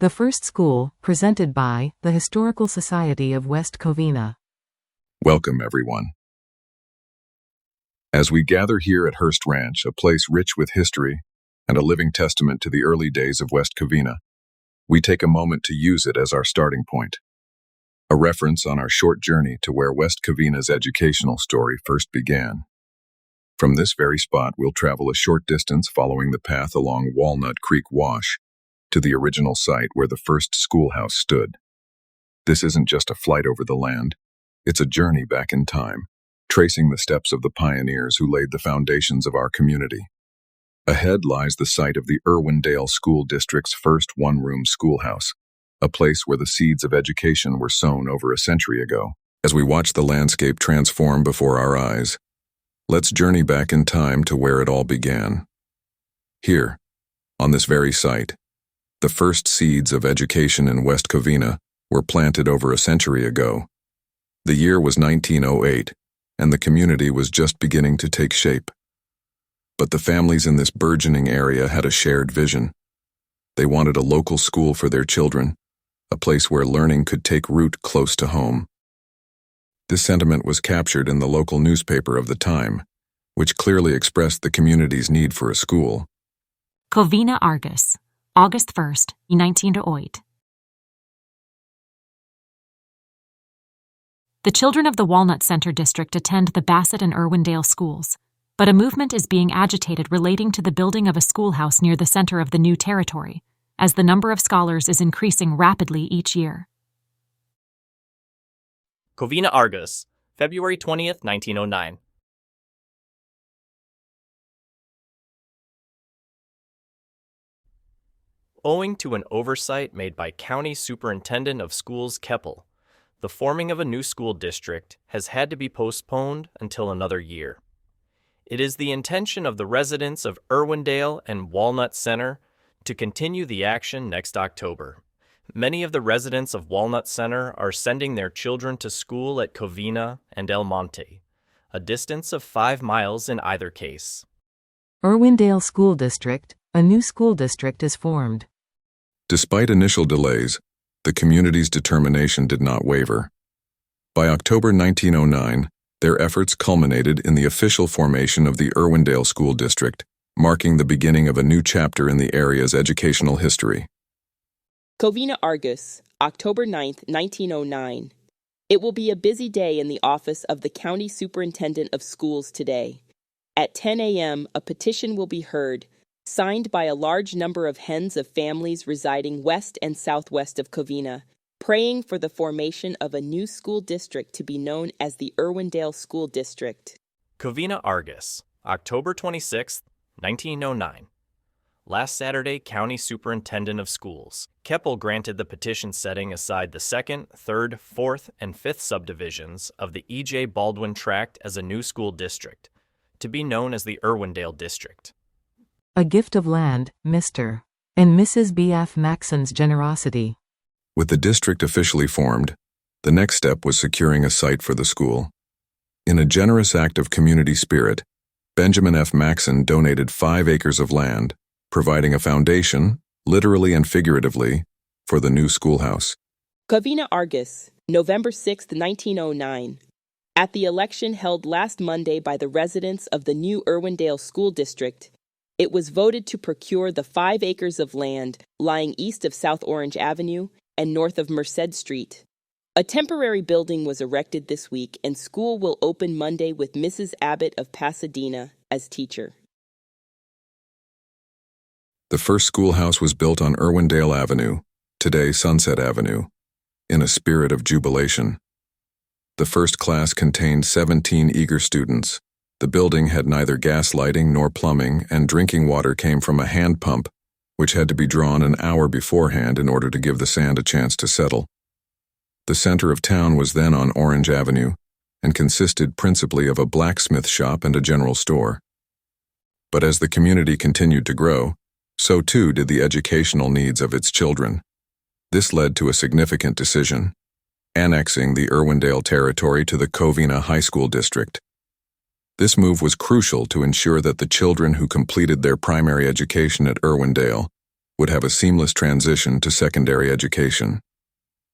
The First School, presented by the Historical Society of West Covina. Welcome, everyone. As we gather here at Hearst Ranch, a place rich with history and a living testament to the early days of West Covina, we take a moment to use it as our starting point, a reference on our short journey to where West Covina's educational story first began. From this very spot, we'll travel a short distance following the path along Walnut Creek Wash to the original site where the first schoolhouse stood. This isn't just a flight over the land, it's a journey back in time, tracing the steps of the pioneers who laid the foundations of our community. Ahead lies the site of the Irwindale School District's first one-room schoolhouse, a place where the seeds of education were sown over a century ago. As we watch the landscape transform before our eyes, let's journey back in time to where it all began. Here, on this very site, the first seeds of education in West Covina were planted over a century ago. The year was 1908, and the community was just beginning to take shape. But the families in this burgeoning area had a shared vision. They wanted a local school for their children, a place where learning could take root close to home. This sentiment was captured in the local newspaper of the time, which clearly expressed the community's need for a school. Covina Argus, August 1st, 1908. The children of the Walnut Center District attend the Bassett and Irwindale schools, but a movement is being agitated relating to the building of a schoolhouse near the center of the new territory, as the number of scholars is increasing rapidly each year. Covina Argus, February 20th, 1909. Owing to an oversight made by County Superintendent of Schools Keppel, the forming of a new school district has had to be postponed until another year. It is the intention of the residents of Irwindale and Walnut Center to continue the action next October. Many of the residents of Walnut Center are sending their children to school at Covina and El Monte, a distance of 5 miles in either case. Irwindale School District, a new school district is formed. Despite initial delays, the community's determination did not waver. By October 1909, their efforts culminated in the official formation of the Irwindale School District, marking the beginning of a new chapter in the area's educational history. Covina Argus, October 9th, 1909. It will be a busy day in the office of the County Superintendent of Schools today. At 10 a.m., a petition will be heard, signed by a large number of hens of families residing west and southwest of Covina, praying for the formation of a new school district to be known as the Irwindale School District. Covina Argus, October 26th, 1909. Last Saturday, County Superintendent of Schools Keppel granted the petition setting aside the 2nd, 3rd, 4th, and 5th subdivisions of the E.J. Baldwin tract as a new school district, to be known as the Irwindale District. A gift of land, Mr. and Mrs. B.F. Maxson's generosity. With the district officially formed, the next step was securing a site for the school. In a generous act of community spirit, Benjamin F. Maxson donated 5 acres of land, providing a foundation, literally and figuratively, for the new schoolhouse. Covina Argus, November 6, 1909. At the election held last Monday by the residents of the new Irwindale School District, it was voted to procure the 5 acres of land lying east of South Orange Avenue and north of Merced Street. A temporary building was erected this week, and school will open Monday with Mrs. Abbott of Pasadena as teacher. The first schoolhouse was built on Irwindale Avenue, today Sunset Avenue, in a spirit of jubilation. The first class contained 17 eager students. The building had neither gas lighting nor plumbing, and drinking water came from a hand pump, which had to be drawn an hour beforehand in order to give the sand a chance to settle. The center of town was then on Orange Avenue, and consisted principally of a blacksmith shop and a general store. But as the community continued to grow, so too did the educational needs of its children. This led to a significant decision: annexing the Irwindale territory to the Covina High School District. This move was crucial to ensure that the children who completed their primary education at Irwindale would have a seamless transition to secondary education.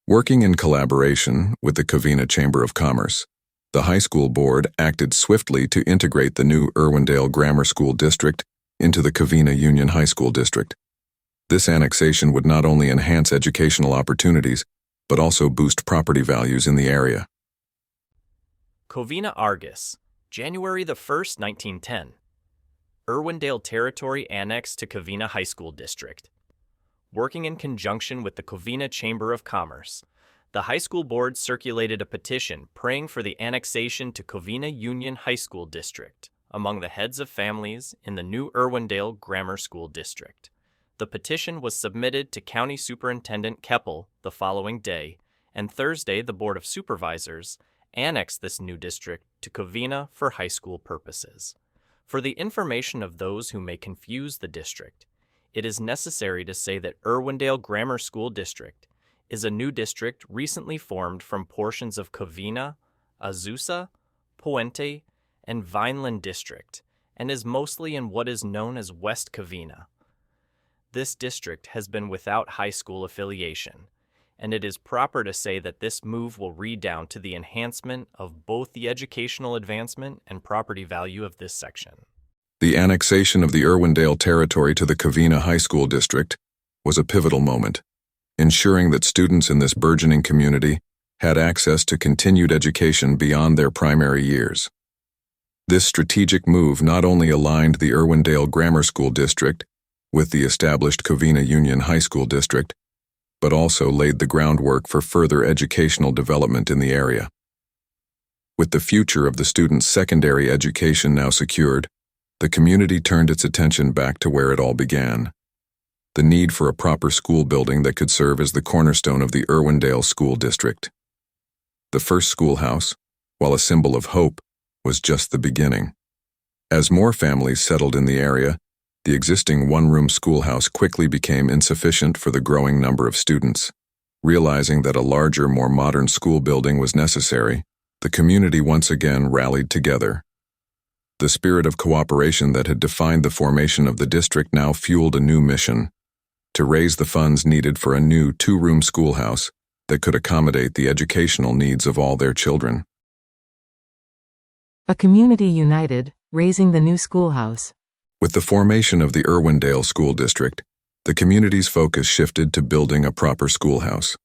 Working in collaboration with the Covina Chamber of Commerce, the high school board acted swiftly to integrate the new Irwindale Grammar School District into the Covina Union High School District. This annexation would not only enhance educational opportunities, but also boost property values in the area. Covina Argus, January 1st, 1910. Irwindale Territory annexed to Covina High School District. Working in conjunction with the Covina Chamber of Commerce, the high school board circulated a petition praying for the annexation to Covina Union High School District among the heads of families in the new Irwindale Grammar School District. The petition was submitted to County Superintendent Keppel the following day, and Thursday the Board of Supervisors annexed this new district to Covina for high school purposes. For the information of those who may confuse the district, it is necessary to say that Irwindale Grammar School District is a new district recently formed from portions of Covina, Azusa, Puente, and Vineland District, and is mostly in what is known as West Covina. This district has been without high school affiliation, and it is proper to say that this move will redound to the enhancement of both the educational advancement and property value of this section. The annexation of the Irwindale territory to the Covina High School District was a pivotal moment, ensuring that students in this burgeoning community had access to continued education beyond their primary years. This strategic move not only aligned the Irwindale Grammar School District with the established Covina Union High School District, but also laid the groundwork for further educational development in the area. With the future of the students' secondary education now secured, the community turned its attention back to where it all began: the need for a proper school building that could serve as the cornerstone of the Irwindale School District. The first schoolhouse, while a symbol of hope, was just the beginning. As more families settled in the area, the existing one-room schoolhouse quickly became insufficient for the growing number of students. Realizing that a larger, more modern school building was necessary, the community once again rallied together. The spirit of cooperation that had defined the formation of the district now fueled a new mission: to raise the funds needed for a new two-room schoolhouse that could accommodate the educational needs of all their children. A community united, raising the new schoolhouse. With the formation of the Irwindale School District, the community's focus shifted to building a proper schoolhouse.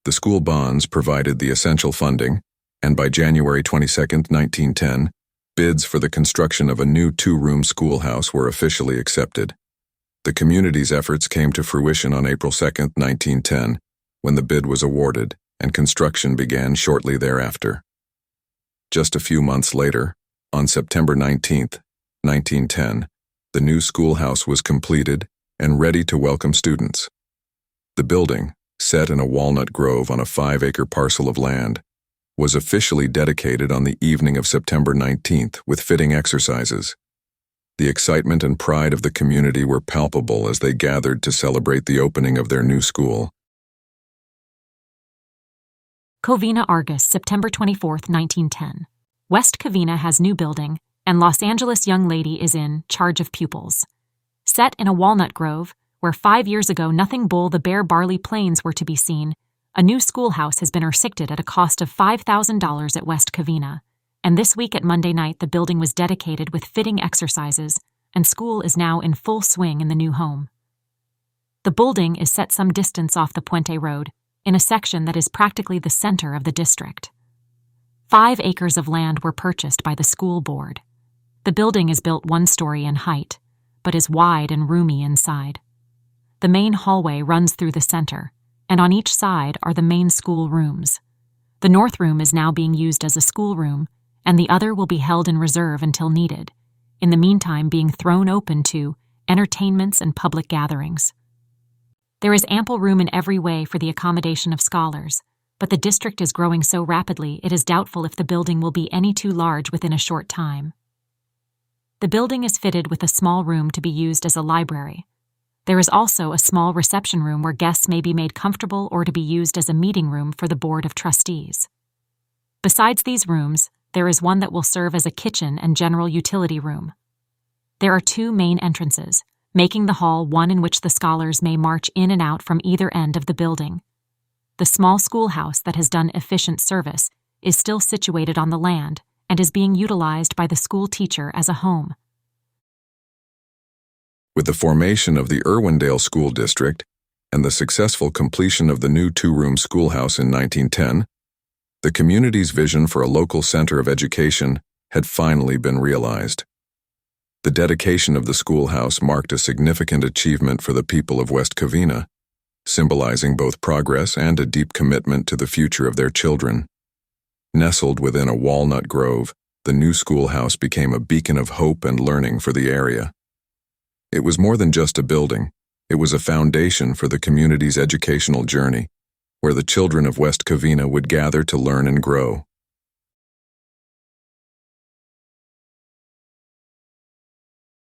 The school bonds provided the essential funding, and by January 22, 1910, bids for the construction of a new two-room schoolhouse were officially accepted. The community's efforts came to fruition on April 2, 1910, when the bid was awarded, and construction began shortly thereafter. Just a few months later, on September 19, 1910, the new schoolhouse was completed and ready to welcome students. The building, set in a walnut grove on a 5-acre parcel of land, was officially dedicated on the evening of September 19th with fitting exercises. The excitement and pride of the community were palpable as they gathered to celebrate the opening of their new school. Covina Argus, September 24, 1910. West Covina has new building, and Los Angeles young lady is in charge of pupils. Set in a walnut grove, where 5 years ago nothing but the bare barley plains were to be seen, a new schoolhouse has been erected at a cost of $5,000 at West Covina, and this week at Monday night the building was dedicated with fitting exercises, and school is now in full swing in the new home. The building is set some distance off the Puente Road, in a section that is practically the center of the district. 5 acres of land were purchased by the school board. The building is built 1 story in height, but is wide and roomy inside. The main hallway runs through the center, and on each side are the main school rooms. The north room is now being used as a schoolroom, and the other will be held in reserve until needed, in the meantime being thrown open to entertainments and public gatherings. There is ample room in every way for the accommodation of scholars, but the district is growing so rapidly it is doubtful if the building will be any too large within a short time. The building is fitted with a small room to be used as a library. There is also a small reception room where guests may be made comfortable or to be used as a meeting room for the Board of Trustees. Besides these rooms, there is one that will serve as a kitchen and general utility room. There are 2 main entrances, making the hall one in which the scholars may march in and out from either end of the building. The small schoolhouse that has done efficient service is still situated on the land and is being utilized by the school teacher as a home. With the formation of the Irwindale School District and the successful completion of the new two-room schoolhouse in 1910, the community's vision for a local center of education had finally been realized. The dedication of the schoolhouse marked a significant achievement for the people of West Covina, symbolizing both progress and a deep commitment to the future of their children. Nestled within a walnut grove, the new schoolhouse became a beacon of hope and learning for the area. It was more than just a building. It was a foundation for the community's educational journey, where the children of West Covina would gather to learn and grow.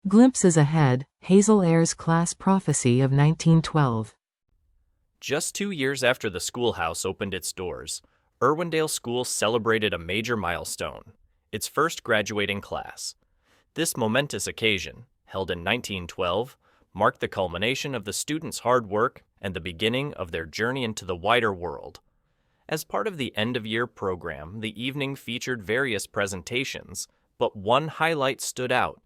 Glimpses ahead, Hazel Ayers' class prophecy of 1912. Just 2 years after the schoolhouse opened its doors, Irwindale School celebrated a major milestone, its first graduating class. This momentous occasion, held in 1912, marked the culmination of the students' hard work and the beginning of their journey into the wider world. As part of the end-of-year program, the evening featured various presentations, but one highlight stood out: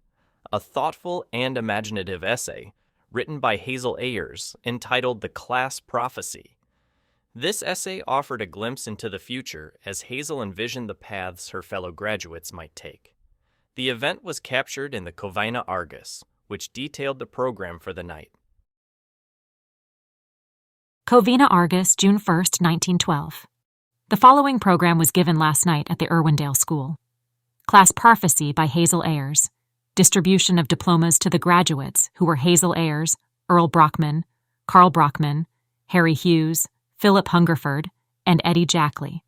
a thoughtful and imaginative essay written by Hazel Ayers entitled The Class Prophecy. This essay offered a glimpse into the future as Hazel envisioned the paths her fellow graduates might take. The event was captured in the Covina Argus, which detailed the program for the night. Covina Argus, June 1, 1912. The following program was given last night at the Irwindale School. Class Prophecy by Hazel Ayers. Distribution of diplomas to the graduates, who were Hazel Ayers, Earl Brockman, Carl Brockman, Harry Hughes, Philip Hungerford, and Eddie Jackley.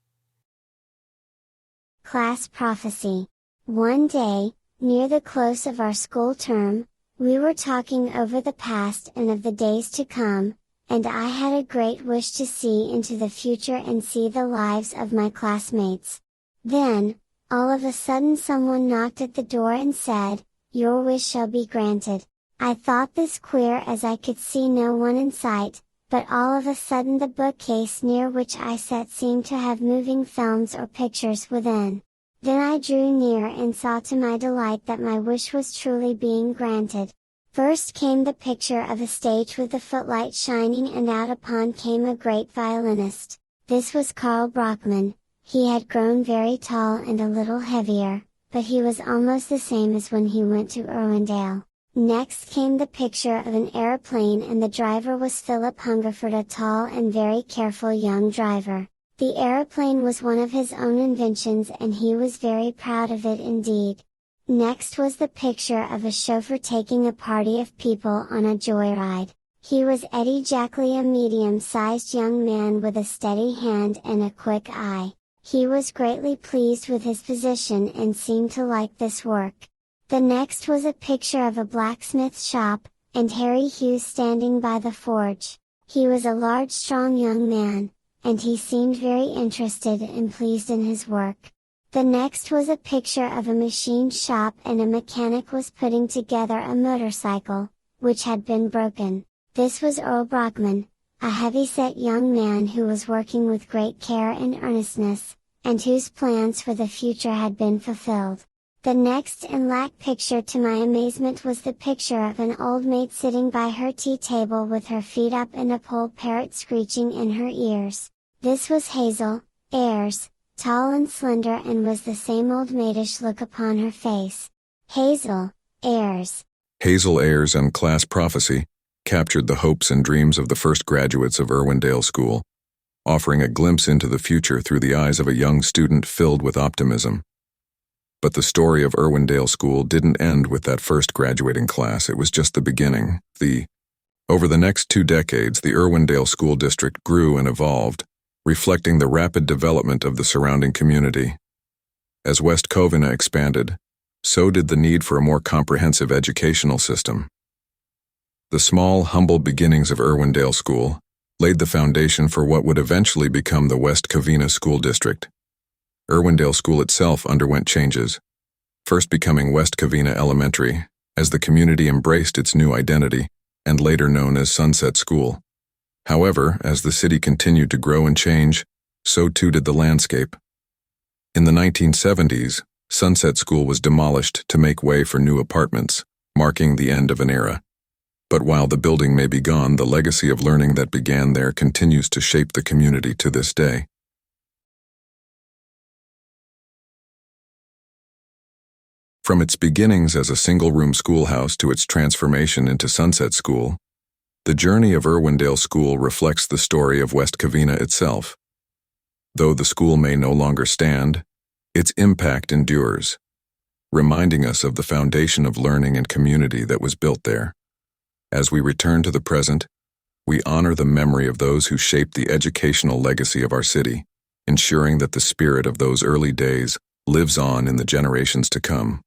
Class Prophecy. One day, near the close of our school term, we were talking over the past and of the days to come, and I had a great wish to see into the future and see the lives of my classmates. Then, all of a sudden someone knocked at the door and said, "Your wish shall be granted." I thought this queer as I could see no one in sight, but all of a sudden the bookcase near which I sat seemed to have moving films or pictures within. Then I drew near and saw to my delight that my wish was truly being granted. First came the picture of a stage with the footlight shining, and out upon came a great violinist. This was Carl Brockman. He had grown very tall and a little heavier, but he was almost the same as when he went to Irwindale. Next came the picture of an airplane, and the driver was Philip Hungerford, a tall and very careful young driver. The airplane was one of his own inventions and he was very proud of it indeed. Next was the picture of a chauffeur taking a party of people on a joyride. He was Eddie Jackley, a medium-sized young man with a steady hand and a quick eye. He was greatly pleased with his position and seemed to like this work. The next was a picture of a blacksmith shop, and Harry Hughes standing by the forge. He was a large, strong young man, and he seemed very interested and pleased in his work. The next was a picture of a machine shop, and a mechanic was putting together a motorcycle, which had been broken. This was Earl Brockman, a heavy-set young man who was working with great care and earnestness, and whose plans for the future had been fulfilled. The next and last picture, to my amazement, was the picture of an old maid sitting by her tea table with her feet up and a poll parrot screeching in her ears. This was Hazel Ayers, tall and slender, and was the same old maidish look upon her face. Hazel Ayers. Hazel Ayers and Class Prophecy captured the hopes and dreams of the first graduates of Irwindale School, offering a glimpse into the future through the eyes of a young student filled with optimism. But the story of Irwindale School didn't end with that first graduating class. It was just the beginning. Over the next 2 decades, the Irwindale School District grew and evolved, reflecting the rapid development of the surrounding community. As West Covina expanded, so did the need for a more comprehensive educational system. The small, humble beginnings of Irwindale School laid the foundation for what would eventually become the West Covina School District. Irwindale School itself underwent changes, first becoming West Covina Elementary, as the community embraced its new identity, and later known as Sunset School. However, as the city continued to grow and change, so too did the landscape. In the 1970s, Sunset School was demolished to make way for new apartments, marking the end of an era. But while the building may be gone, the legacy of learning that began there continues to shape the community to this day. From its beginnings as a single-room schoolhouse to its transformation into Sunset School, the journey of Irwindale School reflects the story of West Covina itself. Though the school may no longer stand, its impact endures, reminding us of the foundation of learning and community that was built there. As we return to the present, we honor the memory of those who shaped the educational legacy of our city, ensuring that the spirit of those early days lives on in the generations to come.